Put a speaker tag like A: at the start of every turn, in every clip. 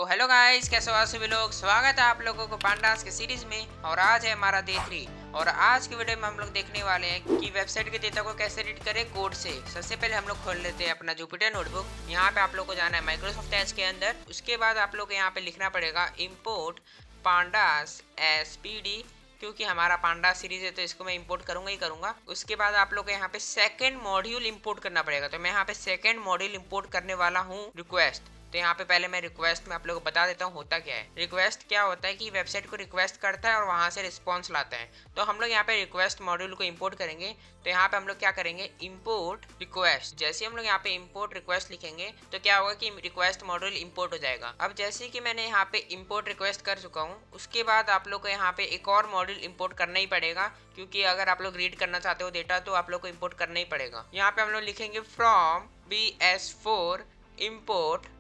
A: तो hello guys, कैसे हो आप सभी लोग। स्वागत है आप लोगों को पांडास के सीरीज में। और आज है हमारा डे 3। और आज की वीडियो में हम लोग देखने वाले हैं कि वेबसाइट के डेटा को कैसे रीड करें कोड से। सबसे पहले हम लोग खोल लेते हैं अपना जुपिटर नोटबुक। यहाँ पे आप लोग को जाना है माइक्रोसॉफ्ट एज के अंदर। उसके बाद आप लोग को यहाँ पे लिखना पड़ेगा इम्पोर्ट पांडास एसपीडी, क्योंकि हमारा पांडा सीरीज है तो इसको मैं इंपोर्ट करूंगा ही करूंगा। उसके बाद आप लोग को यहाँ पे सेकंड मॉड्यूल इंपोर्ट करना पड़ेगा। तो मैं यहाँ पे सेकंड मॉड्यूल इंपोर्ट करने वाला हूँ, रिक्वेस्ट। तो यहाँ पे पहले मैं रिक्वेस्ट में आप लोगों को बता देता हूँ होता क्या है। रिक्वेस्ट क्या होता है कि वेबसाइट को रिक्वेस्ट करता है और वहाँ से रिस्पॉन्स लाता है। तो हम लोग यहाँ पे रिक्वेस्ट मॉड्यूल को इंपोर्ट करेंगे। तो यहाँ पे हम लोग क्या करेंगे, इंपोर्ट रिक्वेस्ट। जैसे हम लोग यहाँ पे इंपोर्ट रिक्वेस्ट लिखेंगे तो क्या होगा कि रिक्वेस्ट मॉड्यूल इंपोर्ट हो जाएगा। अब जैसे कि मैंने यहाँ पे इंपोर्ट रिक्वेस्ट कर चुका हूँ, उसके बाद आप लोग को यहाँ पे एक और मॉड्यूल इंपोर्ट करना ही पड़ेगा, क्योंकि अगर आप लोग रीड करना चाहते हो डेटा तो आप लोग को इंपोर्ट करना ही पड़ेगा। यहाँ पे हम लोग लिखेंगे from BS4 import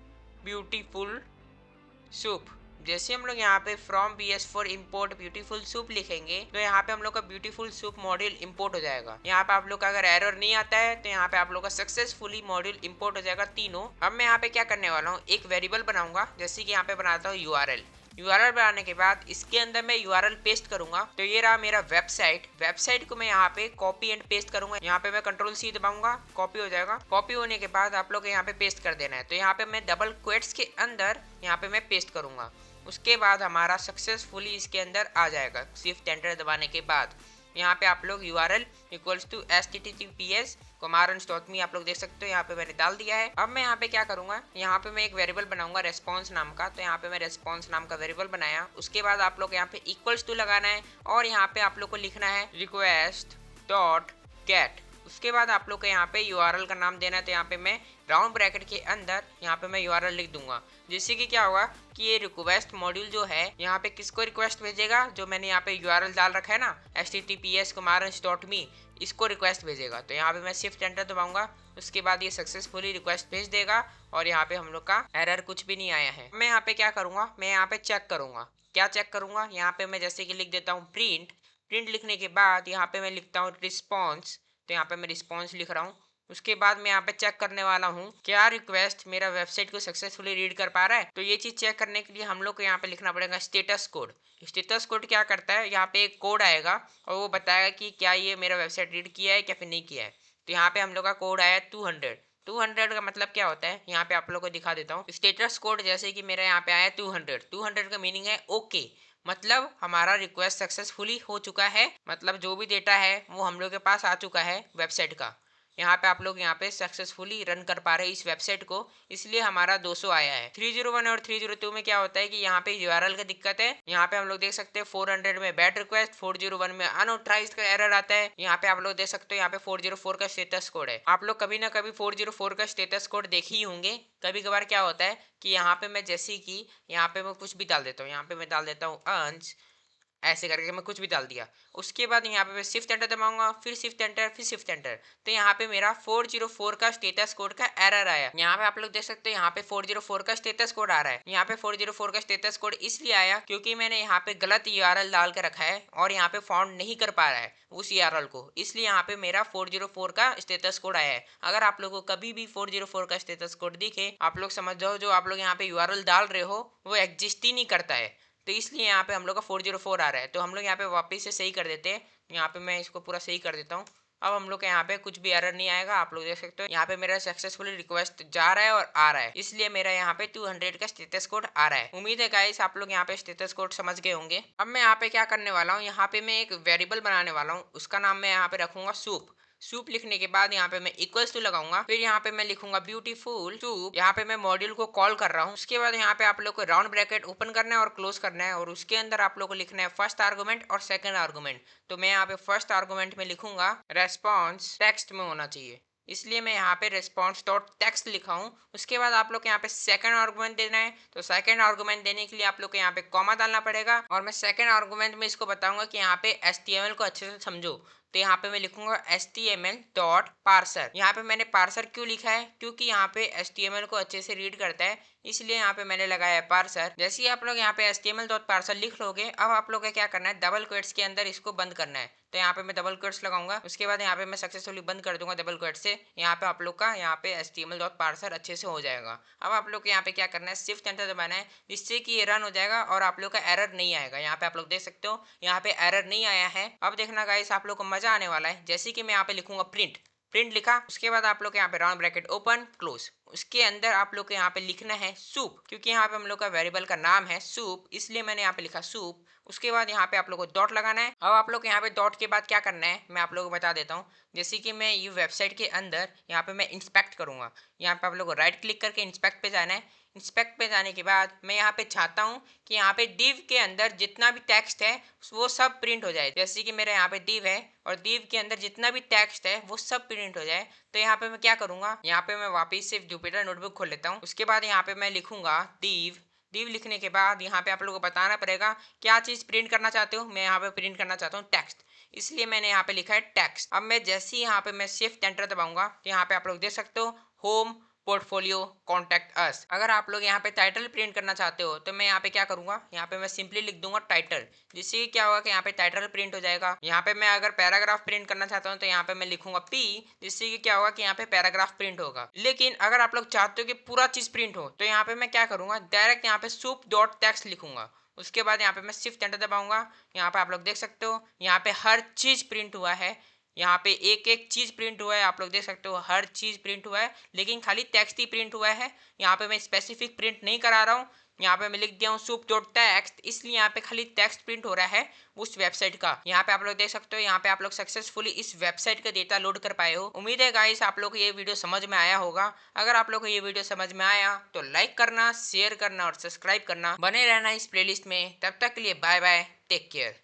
A: beautiful soup. जैसे हम लोग यहाँ पे from BS4 import beautiful soup लिखेंगे तो यहाँ पे हम लोग का ब्यूटीफुल सूप मॉड्यूल इंपोर्ट हो जाएगा। यहाँ पे आप लोग का अगर एरर नहीं आता है तो यहाँ पे आप लोग का सक्सेसफुली मॉड्यूल इंपोर्ट हो जाएगा तीनों। अब मैं यहाँ पे क्या करने वाला हूँ, एक वेरिएबल बनाऊंगा। जैसे कि यहाँ पे बनाता हूँ यूआरएल बनाने के बाद इसके अंदर मैं यूआरएल पेस्ट करूंगा। तो ये रहा मेरा वेबसाइट को मैं यहाँ पे कॉपी एंड पेस्ट करूंगा। यहाँ पे मैं कंट्रोल C दबाऊंगा, कॉपी हो जाएगा। कॉपी होने के बाद आप लोग यहाँ पे पेस्ट कर देना है। तो यहाँ पे मैं डबल क्वेट्स के अंदर यहाँ पे मैं पेस्ट करूंगा। उसके बाद हमारा सक्सेसफुली इसके अंदर आ जाएगा शिफ्ट एंटर दबाने के बाद। यहाँ पे आप लोग URL equals to https command.me आप लोग देख सकते हो, यहाँ पे मैंने डाल दिया है। अब मैं यहाँ पे क्या करूंगा, यहाँ पे मैं एक वेरिएबल बनाऊंगा रेस्पॉन्स नाम का। तो यहाँ पे मैं रेस्पॉन्स नाम का वेरिएबल बनाया। उसके बाद आप लोग यहाँ पे इक्वल्स टू लगाना है और यहाँ पे आप लोग को लिखना है रिक्वेस्ट डॉट गेट। उसके बाद आप लोग को यहाँ पे URL का नाम देना है। तो यहाँ पे मैं राउंड ब्रैकेट के अंदर यहाँ पे मैं URL लिख दूंगा। जिससे कि क्या होगा कि ये रिक्वेस्ट मॉड्यूल जो है यहाँ पे किसको रिक्वेस्ट भेजेगा, जो मैंने यहाँ पे URL डाल रखा है ना https://me, इसको रिक्वेस्ट भेजेगा। तो यहाँ पे मैं शिफ्ट एंटर दबाऊंगा। उसके बाद ये सक्सेसफुली रिक्वेस्ट भेज देगा और यहाँ पे हम लोग का एरर कुछ भी नहीं आया है। मैं यहाँ पे क्या करूँगा, मैं यहाँ पे चेक करूँगा। क्या चेक करूँगा, यहाँ पे मैं जैसे कि लिख देता हूँ प्रिंट लिखने के बाद यहाँ पे मैं लिखता हूँ रिस्पॉन्स। तो यहाँ पे मैं रिस्पॉन्स लिख रहा हूँ। उसके बाद मैं यहाँ पे चेक करने वाला हूँ क्या रिक्वेस्ट मेरा वेबसाइट को सक्सेसफुली रीड कर पा रहा है। तो ये चीज चेक करने के लिए हम लोग को यहाँ पे लिखना पड़ेगा स्टेटस कोड। स्टेटस कोड क्या करता है, यहाँ पे एक कोड आएगा और वो बताएगा कि क्या ये मेरा वेबसाइट रीड किया है या फिर नहीं किया है। तो यहाँ पे हम लोग का कोड आया 200 का मतलब क्या होता है, यहाँ पे आप लोग को दिखा देता हूँ। स्टेटस कोड जैसे कि मेरा यहाँ पे आया 200 का मीनिंग है ओके, मतलब हमारा रिक्वेस्ट सक्सेसफुली हो चुका है। मतलब जो भी डेटा है वो हम लोग के पास आ चुका है वेबसाइट का। यहाँ पे आप लोग यहाँ पे सक्सेसफुली रन कर पा रहे हैं इस वेबसाइट को, इसलिए हमारा 200 आया है। 301 और 302 में क्या होता है कि यहाँ पे URL का दिक्कत है। यहाँ पे हम लोग देख सकते हैं 400 में बैड रिक्वेस्ट, 401 में अनऑथराइज्ड का एरर आता है। यहाँ पे आप लोग देख सकते हो यहाँ पे 404 का स्टेटस कोड है। आप लोग कभी ना कभी 404 का स्टेटस कोड देखे ही होंगे। कभी कभार क्या होता है कि यहाँ पे मैं जैसे कि यहाँ पे मैं कुछ भी डाल देता हूँ, यहाँ पे मैं डाल देता हूँ अंश, ऐसे करके मैं कुछ भी डाल दिया। उसके बाद यहाँ पे मैं शिफ्ट एंटर दबाऊंगा, फिर शिफ्ट एंटर, फिर शिफ्ट एंटर। तो यहाँ पे मेरा 404 का स्टेटस कोड का एरर आया। यहाँ पे आप लोग देख सकते हो यहाँ पे 404 का स्टेटस कोड आ रहा है। यहाँ पे 404 का स्टेटस कोड इसलिए आया क्योंकि मैंने यहाँ पे गलत URL डाल के रखा है और यहाँ पे फाउंड नहीं कर पा रहा है उस URL को, इसलिए यहाँ पे मेरा 404 का स्टेटस कोड आया है। अगर आप लोगों को कभी भी 404 का स्टेटस कोड दिखे, आप लोग समझ जाओ जो आप लोग यहाँ पे URL डाल रहे हो वो एग्जिस्ट ही नहीं करता है। तो इसलिए यहाँ पे हम लोग का 404 आ रहा है। तो हम लोग यहाँ पे वापस से सही कर देते हैं। यहाँ पे मैं इसको पूरा सही कर देता हूँ। अब हम लोग के यहाँ पे कुछ भी एरर नहीं आएगा। आप लोग देख सकते हो यहाँ पे मेरा सक्सेसफुली रिक्वेस्ट जा रहा है और आ रहा है, इसलिए मेरा यहाँ पे 200 का स्टेटस कोड आ रहा है। उम्मीद है गाइस आप लोग यहाँ पे स्टेटस कोड समझ गए होंगे। अब मैं यहाँ पे क्या करने वाला हूँ, यहाँ पे मैं एक वेरिएबल बनाने वाला हूँ। उसका नाम मैं यहाँ पे रखूंगा सूप लिखने के बाद यहाँ पे मैं इक्वल्स टू लगाऊंगा। फिर यहाँ पे मैं लिखूंगा ब्यूटीफुल सूप। यहाँ पे मैं मॉड्यूल को कॉल कर रहा हूँ। उसके बाद यहाँ पे आप लोग को राउंड ब्रैकेट ओपन करना है और क्लोज करना है और उसके अंदर आप लोग को लिखना है फर्स्ट आर्गुमेंट और सेकंड आर्गुमेंट। तो मैं यहाँ पे फर्स्ट आर्गुमेंट में लिखूंगा रेस्पॉन्स टेक्स्ट में होना चाहिए, इसलिए मैं यहाँ पे रेस्पॉन्स डॉट टेक्स्ट लिखा हूँ। उसके बाद आप लोग को यहाँ पे सेकंड आर्गुमेंट देना है। तो सेकंड आर्गुमेंट देने के लिए आप लोग को यहाँ पे कॉमा डालना पड़ेगा और मैं सेकंड आर्गुमेंट में इसको बताऊंगा कि यहाँ पे HTML को अच्छे से समझो। तो यहाँ पे मैं लिखूंगा HTML डॉट पार्सर। यहाँ पे मैंने पार्सर क्यों लिखा है, क्योंकि यहाँ पे HTML को अच्छे से रीड करता है, इसलिए यहाँ पे मैंने लगाया है पार्सर। जैसे ही आप लोग यहाँ पे html.parser लिख लोगे, अब आप लोग को क्या करना है, डबल क्वेट्स के अंदर इसको बंद करना है। तो यहाँ पे मैं डबल क्वेट्स लगाऊंगा, उसके बाद यहाँ पे मैं सक्सेसफुली बंद कर दूंगा डबल क्वेट्स से। यहाँ पे आप लोग का यहाँ पे html.parser अच्छे से हो जाएगा। अब आप लोग को यहाँ पे क्या करना है, शिफ्ट एंटर दबाना है, जिससे कि ये रन हो जाएगा और आप लोग का एरर नहीं आएगा। यहाँ पे आप लोग देख सकते हो, यहाँ पे एरर नहीं आया है। अब देखना गाइस, आप लोग को मजा आने वाला है। जैसे कि मैं यहाँ पे लिखूंगा प्रिंट, प्रिंट लिखा, उसके बाद आप लोग यहाँ पे राउंड ब्रैकेट ओपन क्लोज, उसके अंदर आप लोग को यहाँ पे लिखना है सूप, क्योंकि यहाँ पे हम लोग का वेरिएबल का नाम है सूप, इसलिए मैंने यहाँ पे लिखा सूप। उसके बाद यहाँ पे आप लोग को डॉट लगाना है। अब आप लोग को यहाँ पे डॉट के बाद क्या करना है मैं आप लोगों को बता देता हूँ। जैसे कि मैं ये वेबसाइट के अंदर यहाँ पे मैं इंस्पेक्ट करूंगा, यहाँ पे आप लोग को राइट क्लिक करके इंस्पेक्ट पे जाना है। इंस्पेक्ट पे जाने के बाद मैं यहाँ पे चाहता हूँ कि यहाँ पे div के अंदर जितना भी टेक्स्ट है वो सब प्रिंट हो जाए। जैसे कि मेरा यहाँ पे div है और div के अंदर जितना भी टेक्स्ट है वो सब प्रिंट हो जाए। तो यहाँ पे मैं क्या करूँगा, यहाँ पे मैं वापस से जुपिटर नोटबुक खोल लेता हूँ। उसके बाद यहाँ पे मैं लिखूंगा div लिखने के बाद यहाँ पे आप लोगों को बताना पड़ेगा क्या चीज़ प्रिंट करना चाहते हो। मैं यहाँ पे प्रिंट करना चाहता हूँ टेक्स्ट, इसलिए मैंने यहाँ पे लिखा है टेक्स्ट। अब मैं जैसे ही यहाँ पे मैं शिफ्ट एंटर दबाऊंगा तो यहाँ पे आप लोग देख सकते हो होम पोर्टफोलियो कॉन्टैक्ट अस। अगर आप लोग यहाँ पे टाइटल प्रिंट करना चाहते हो तो मैं यहाँ पे क्या करूंगा, यहाँ पे मैं सिंपली लिख दूंगा टाइटल, जिससे कि क्या होगा कि यहाँ पे टाइटल प्रिंट हो जाएगा। यहाँ पे मैं अगर पैराग्राफ प्रिंट करना चाहता हूँ तो यहाँ पे मैं लिखूंगा पी, जिससे कि क्या होगा कि यहाँ पे पैराग्राफ प्रिंट होगा। लेकिन अगर आप लोग चाहते हो कि पूरा चीज प्रिंट हो तो यहाँ पे मैं क्या करूंगा, डायरेक्ट यहाँ पे सूप डॉट टेक्स्ट लिखूंगा। उसके बाद यहाँ पे मैं शिफ्ट एंटर दबाऊंगा। यहाँ पे आप लोग देख सकते हो यहाँ पे हर चीज प्रिंट हुआ है। यहाँ पे एक एक चीज प्रिंट हुआ है, आप लोग देख सकते हो हर चीज प्रिंट हुआ है, लेकिन खाली टेक्स्ट ही प्रिंट हुआ है। यहाँ पे मैं स्पेसिफिक प्रिंट नहीं करा रहा हूँ, यहाँ पे मैं लिख दिया हूँ सूप डॉट टेक्स्ट, इसलिए यहाँ पे खाली टेक्स्ट प्रिंट हो रहा है उस वेबसाइट का। यहाँ पे आप लोग देख सकते हो, यहाँ पे आप लोग सक्सेसफुली इस वेबसाइट का डेटा लोड कर पाए हो। उम्मीद है गाइस आप लोग को ये वीडियो समझ में आया होगा। अगर आप लोग को ये वीडियो समझ में आया तो लाइक करना, शेयर करना और सब्सक्राइब करना, बने रहना इस प्लेलिस्ट में। तब तक के लिए बाय बाय, टेक केयर।